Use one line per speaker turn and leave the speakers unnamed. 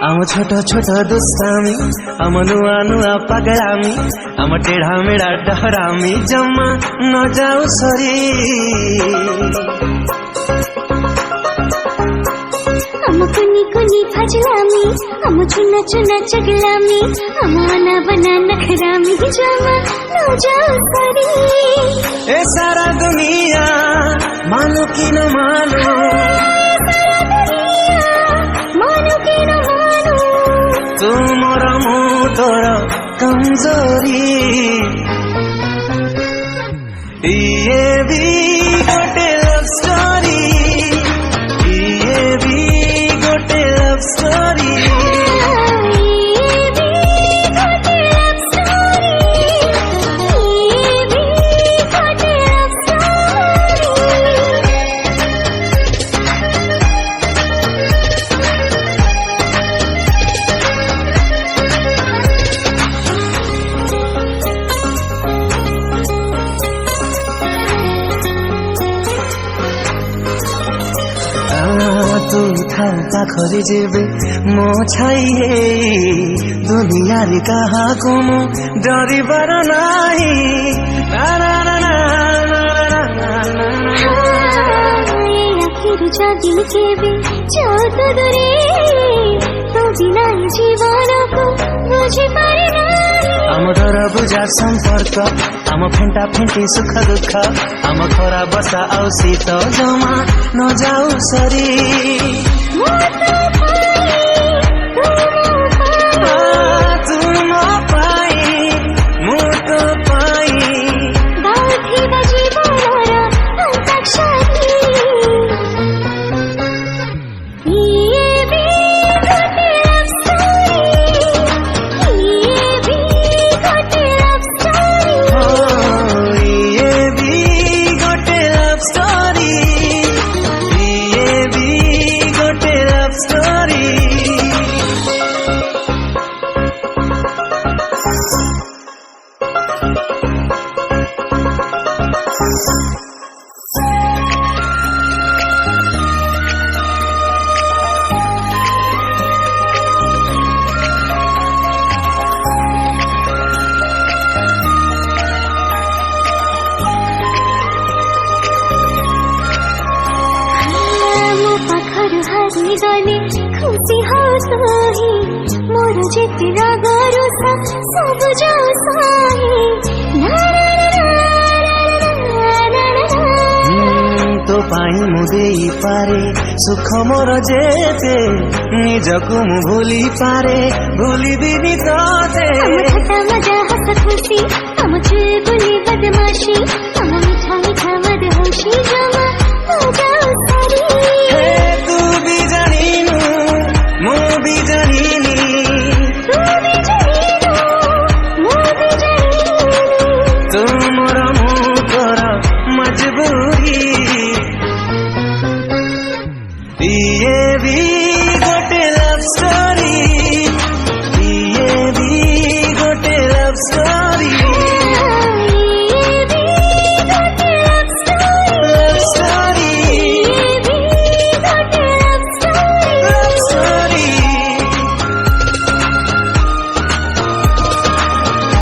आम छोट छोट दुष्टामी आम नुआ नुआ पगड़ामी आम टेढ़ा मेढ़ा डहरामी जमा न जाऊ सरी
आम कुनी कुनी फजलामी आम चुना चुना चगलामी आम आना बना नखरामी जमा न जाऊ सरी
ए सारा दुनिया मानो कि न मानो तू मोर मु तोर कमजोरी ये भी गोटे लव स्टोरी ये भी गोटे लव स्टोरी तू था पाखरी जेबे मो छाइए दुनिया रे कहा को मो डरी बर नाही
आखिर जदि केबे चौथ दूरे तो बिना जीवन को बुझी पारे नाही
आम डर बुझा संपर्क आम फेंटा फेंटी सुख दुख आम खरा बसा आउ शीत जमा न जाऊ सरी
गले खुशी हो सही मोर जेते रागर सब जाओ सही
तो पाई मु देई पारे सुख मोर जेते निजको मु भूली पारे भूली बिनी तोते
हम ठट्टा मजा हस खुशी हम चुलबुली बदमाशी